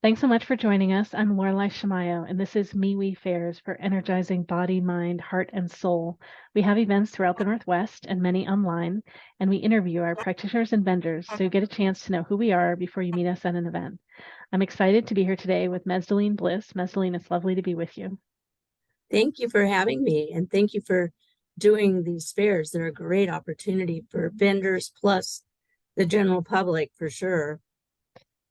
Thanks so much for joining us. I'm Lorelai Shamayo, and this is MeWe Fairs for energizing body, mind, heart, and soul. We have events throughout the Northwest and many online, and we interview our practitioners and vendors so you get a chance to know who we are before you meet us at an event. I'm excited to be here today with Mezdulene Bliss. Mezdulene, it's lovely to be with you. Thank you for having me, and thank you for doing these fairs. They're a great opportunity for vendors plus the general public for sure.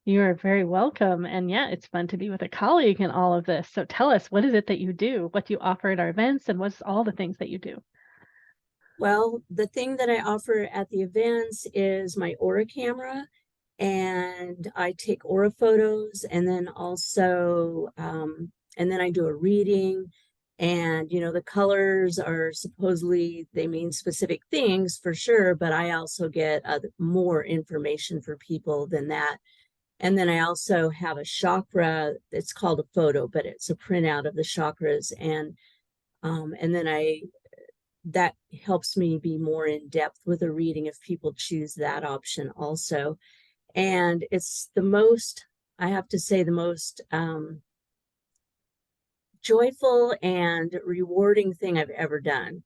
You are very welcome. And yeah, it's fun to be with a colleague in all of this. So tell us, what is it that you do? What do you offer at our events? And what's all the things that you do? Well, the thing that I offer at the events is my aura camera, and I take aura photos, and then also, and then I do a reading. And, the colors are supposedly, they mean specific things for sure, but I also get more information for people than that. And then I also have a chakra. It's called a photo, but it's a printout of the chakras. And then that helps me be more in depth with a reading if people choose that option also. And it's the most, I have to say, the most joyful and rewarding thing I've ever done.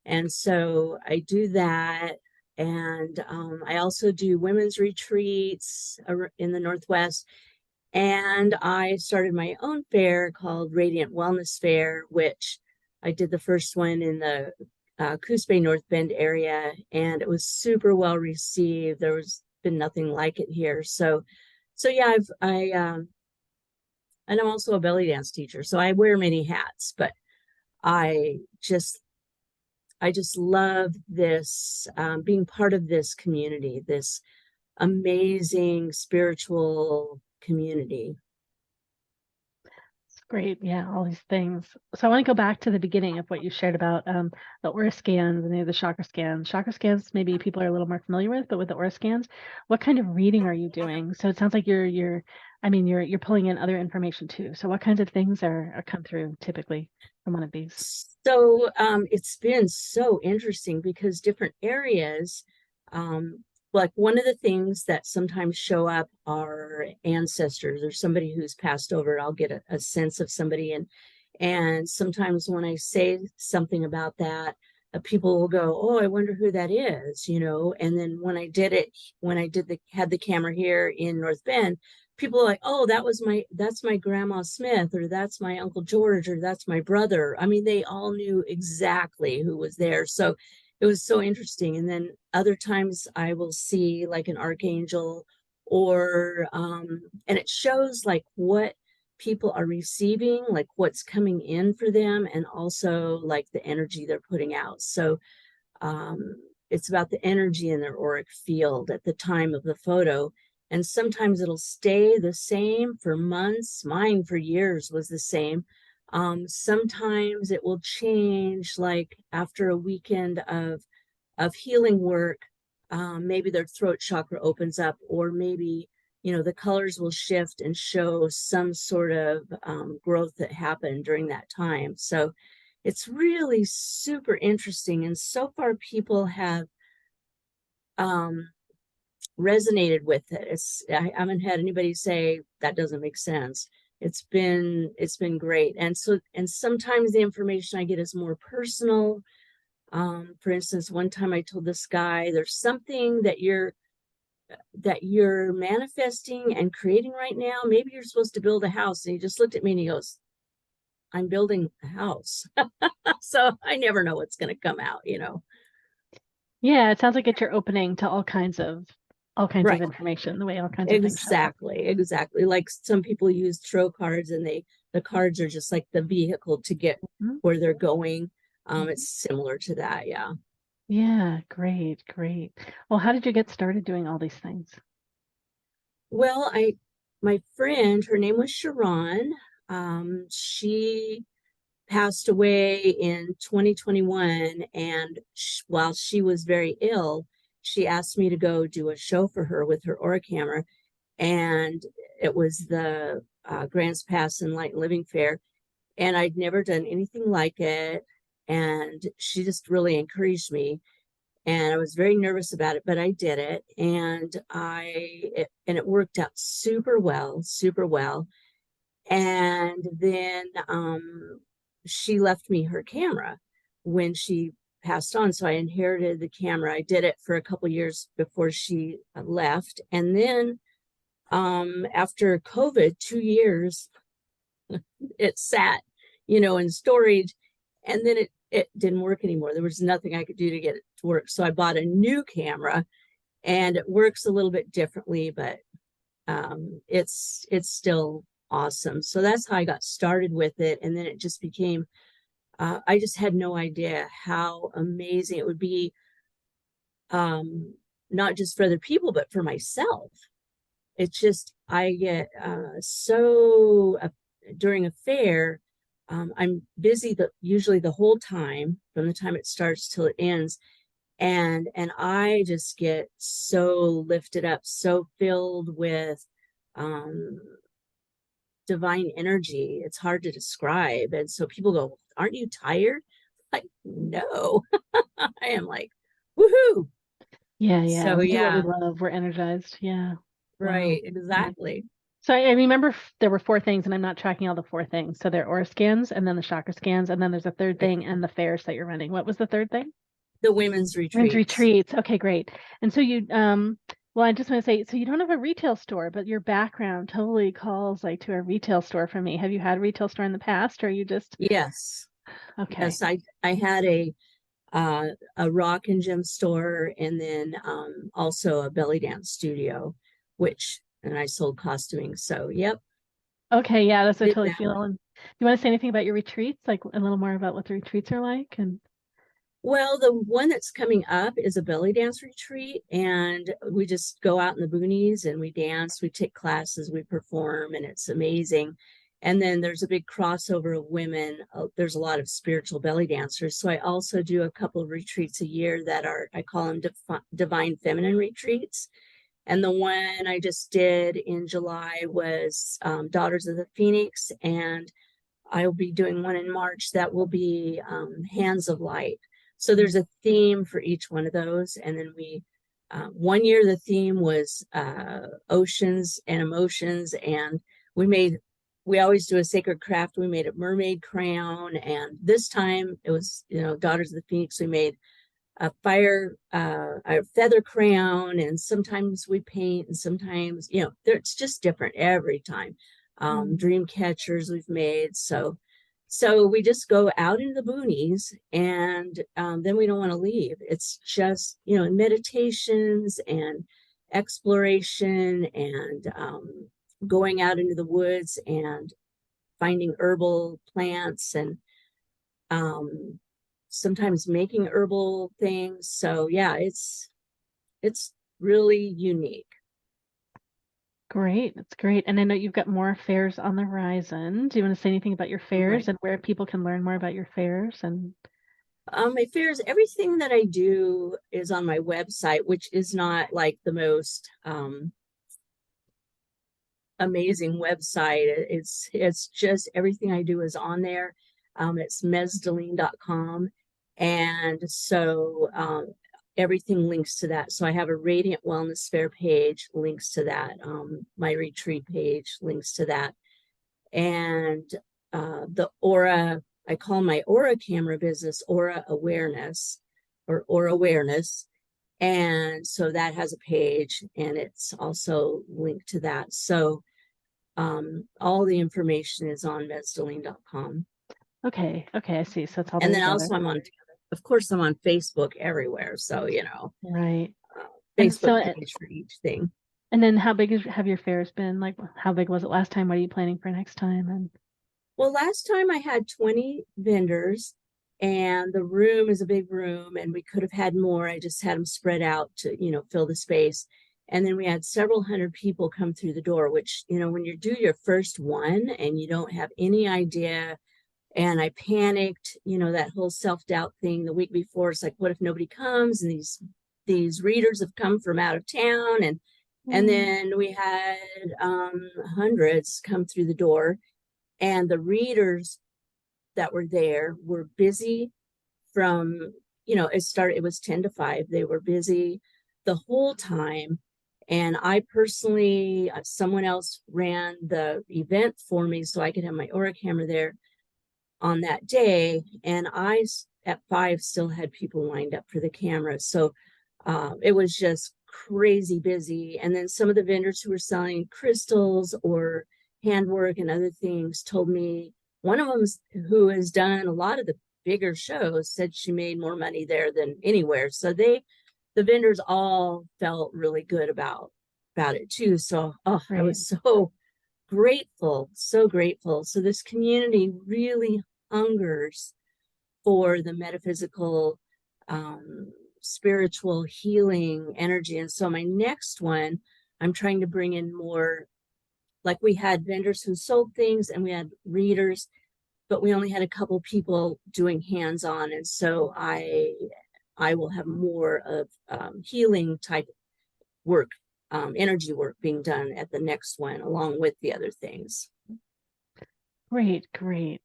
And so I do that. And I also do women's retreats in the Northwest. And I started my own fair called Radiant Wellness Fair, which I did the first one in the Coos Bay North Bend area, and it was super well received. There was been nothing like it here. So yeah, and I'm also a belly dance teacher, so I wear many hats. But I just love this, being part of this community, this amazing spiritual community. Great. Yeah, all these things. So I want to go back to the beginning of what you shared about the aura scans and the chakra scans. Chakra scans, maybe people are a little more familiar with, but with the aura scans, what kind of reading are you doing? So it sounds like you're pulling in other information too. So what kinds of things are come through typically from one of these? So it's been so interesting because different areas, like one of the things that sometimes show up are ancestors or somebody who's passed over. I'll get a sense of somebody, and sometimes when I say something about that, people will go, "Oh, I wonder who that is," And then when I had the camera here in North Bend, people are like, "Oh, that's my grandma Smith, or that's my Uncle George, or that's my brother." I mean, they all knew exactly who was there. So it was so interesting. And then other times I will see like an archangel, or and it shows like what people are receiving, like what's coming in for them, and also like the energy they're putting out. So it's about the energy in their auric field at the time of the photo. And sometimes it'll stay the same for months. Mine for years was the same. Sometimes it will change, like after a weekend of healing work. Maybe their throat chakra opens up, or maybe the colors will shift and show some sort of growth that happened during that time. So it's really super interesting, and so far people have resonated with it. I haven't had anybody say that doesn't make sense. It's been great. And sometimes the information I get is more personal. For instance, one time I told this guy, there's something that you're manifesting and creating right now. Maybe you're supposed to build a house. And he just looked at me and he goes, "I'm building a house." So I never know what's going to come out. Yeah, it sounds like it's your opening to all kinds of Right. information, the way all kinds of things show up. Exactly. Like some people use tarot cards, and the cards are just like the vehicle to get where they're going. It's similar to that. Yeah. Yeah, great, great. Well, how did you get started doing all these things? Well, my friend, her name was Sharon. She passed away in 2021, and while she was very ill, she asked me to go do a show for her with her aura camera, and it was the Grants Pass and Light Living Fair, and I'd never done anything like it, and she just really encouraged me. and I was very nervous about it, but I did it, and it worked out super well, super well. And then she left me her camera when she passed on, so I inherited the camera. I did it for a couple years before she left, and then after COVID, 2 years, it sat, in storage, and then it didn't work anymore. There was nothing I could do to get it to work, so I bought a new camera, and it works a little bit differently, but it's still awesome. So that's how I got started with it, and then it just became. I just had no idea how amazing it would be, not just for other people, but for myself. It's just I get during a fair. I'm busy usually the whole time, from the time it starts till it ends, and I just get so lifted up, so filled with um, divine energy. It's hard to describe, and so people go, "Aren't you tired?" Like, no, I am like, woohoo! Yeah. So We do what we yeah, love. We're energized. Yeah. Wow. right, Yeah. exactly. So I remember there were four things, and I'm not tracking all the four things. So there are aura scans, and then the chakra scans, and then there's a third Right. thing, and the fairs that you're running. What was the third thing? The women's Women's retreats. retreats. Okay, great. And so well, I just want to say, so you don't have a retail store, but your background totally calls like to a retail store for me. Have you had a retail store in the past, or are you just Yes, okay? yes. I had a rock and gem store, and then also a belly dance studio, and I sold costuming. So yep, Okay, yeah, that's what I did totally that. feel. And do you want to say anything about your retreats, like a little more about what the retreats are like? And Well, the one that's coming up is a belly dance retreat, and we just go out in the boonies and we dance, we take classes, we perform, and it's amazing. And then there's a big crossover of women. There's a lot of spiritual belly dancers. So I also do a couple of retreats a year that I call them divine feminine retreats. And the one I just did in July was Daughters of the Phoenix, and I'll be doing one in March that will be Hands of Light. So there's a theme for each one of those. And then one year the theme was oceans and emotions. And we always do a sacred craft. We made a mermaid crown. And this time it was, Daughters of the Phoenix. We made a feather crown, and sometimes we paint, and sometimes, it's just different every time. Dream catchers we've made. So we just go out in the boonies, and then we don't want to leave. It's just, meditations and exploration, and going out into the woods and finding herbal plants, and um, sometimes making herbal things. So yeah, it's really unique. great, that's great. And I know you've got more fairs on the horizon. Do you want to say anything about your fairs Right. and where people can learn more about your fairs? And My fairs, everything that I do is on my website, which is not like the most amazing website. It's just everything I do is on there. It's Mezdulene.com. And so everything links to that. So I have a Radiant Wellness Fair page, links to that. My retreat page links to that. And the Aura, I call my Aura camera business Aura Awareness, or Aura Awareness. And so that has a page, and it's also linked to that. So all the information is on Mezdulene.com. okay, I see. So it's all And there then together. also of course, I'm on Facebook everywhere. So, Right. And Facebook so, page for each thing. and then how big have your fairs been? Like, how big was it last time? What are you planning for next time? And Well, last time I had 20 vendors, and the room is a big room, and we could have had more. I just had them spread out to, fill the space. And then we had several hundred people come through the door, which, when you do your first one and you don't have any idea, and I panicked, that whole self-doubt thing the week before. It's like, what if nobody comes? And these readers have come from out of town, and then we had hundreds come through the door, and the readers that were there were busy from, it was 10 to 5. They were busy the whole time. And I personally, someone else ran the event for me so I could have my Aura camera there on that day. And at 5, still had people lined up for the camera. So it was just crazy busy. And then some of the vendors who were selling crystals or handwork and other things told me, one of them who has done a lot of the bigger shows said she made more money there than anywhere. So the vendors all felt really good about it too. So I was so grateful, so grateful. So this community really hungers for the metaphysical, spiritual healing energy. And so my next one, I'm trying to bring in more, like we had vendors who sold things and we had readers, but we only had a couple people doing hands-on. And so I will have more of healing type work, energy work being done at the next one, along with the other things. Great, great.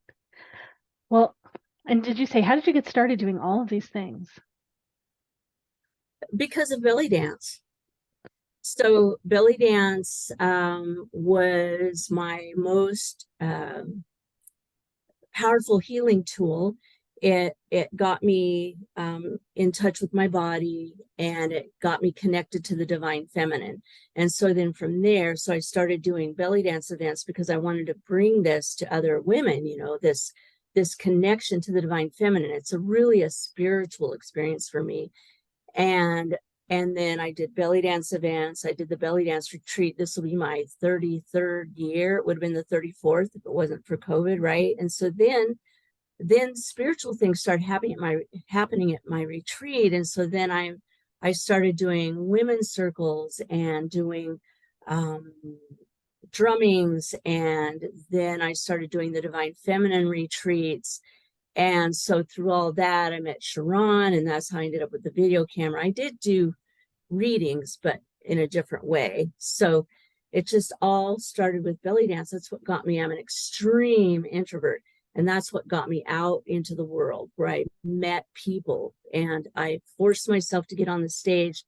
Well, and did you say, how did you get started doing all of these things? Because of belly dance. So belly dance was my most powerful healing tool. It got me in touch with my body, and it got me connected to the divine feminine. And so then from there, so I started doing belly dance events because I wanted to bring this to other women, this connection to the divine feminine. It's really a spiritual experience for me. And then I did belly dance events. I did the belly dance retreat. This will be my 33rd year. It would have been the 34th if it wasn't for COVID, right? And so then spiritual things started happening at my retreat. And so then I started doing women's circles and doing drummings. And then I started doing the divine feminine retreats. And so through all that, I met Sharon, and that's how I ended up with the video camera. I did do readings, but in a different way. So it just all started with belly dance. That's what got me. I'm an extreme introvert. And that's what got me out into the world, where I met people and I forced myself to get on the stage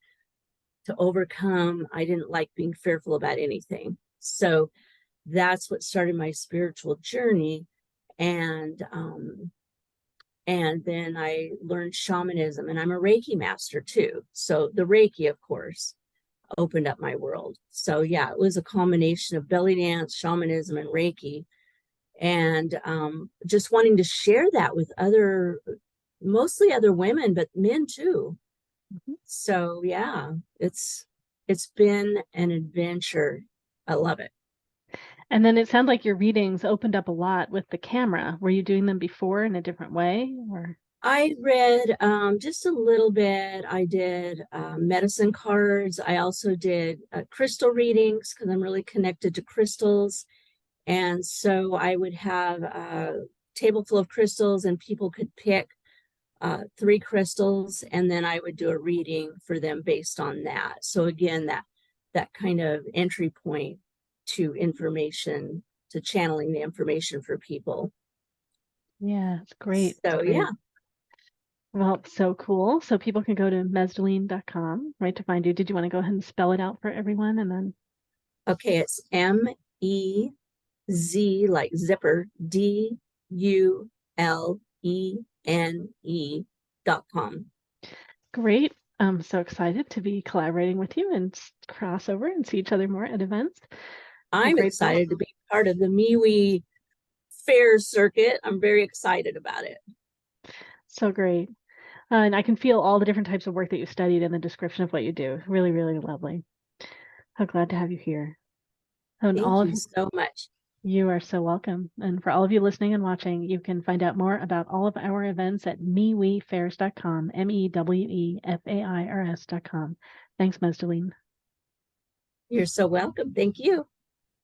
to overcome. I didn't like being fearful about anything. So that's what started my spiritual journey. And then I learned shamanism, and I'm a Reiki master too. So the Reiki, of course, opened up my world. So yeah, it was a combination of belly dance, shamanism, and Reiki. And just wanting to share that with mostly other women, but men too. Mm-hmm. So yeah, it's been an adventure. I love it. And then it sounded like your readings opened up a lot with the camera. Were you doing them before in a different way, or? I read just a little bit. I did medicine cards. I also did crystal readings because I'm really connected to crystals. And so I would have a table full of crystals, and people could pick 3 crystals, and then I would do a reading for them based on that. So again, that kind of entry point to information, to channeling the information for people. Yeah, it's great. So great. yeah. Well, so cool. So people can go to Mezdulene.com, right, to find you. Did you want to go ahead and spell it out for everyone? And then. Okay, it's MEZ, like zipper, DULENE.com. Great. I'm so excited to be collaborating with you and cross over and see each other more at events. I'm excited to be part of the MeWe fair circuit. I'm very excited about it. So great. And I can feel all the different types of work that you studied in the description of what you do. Really, really lovely. So glad to have you here. And Thank you so much. You are so welcome. And for all of you listening and watching, you can find out more about all of our events at mewefairs.com, MEWEFAIRS.com. Thanks, Mezdulene. You're so welcome. Thank you.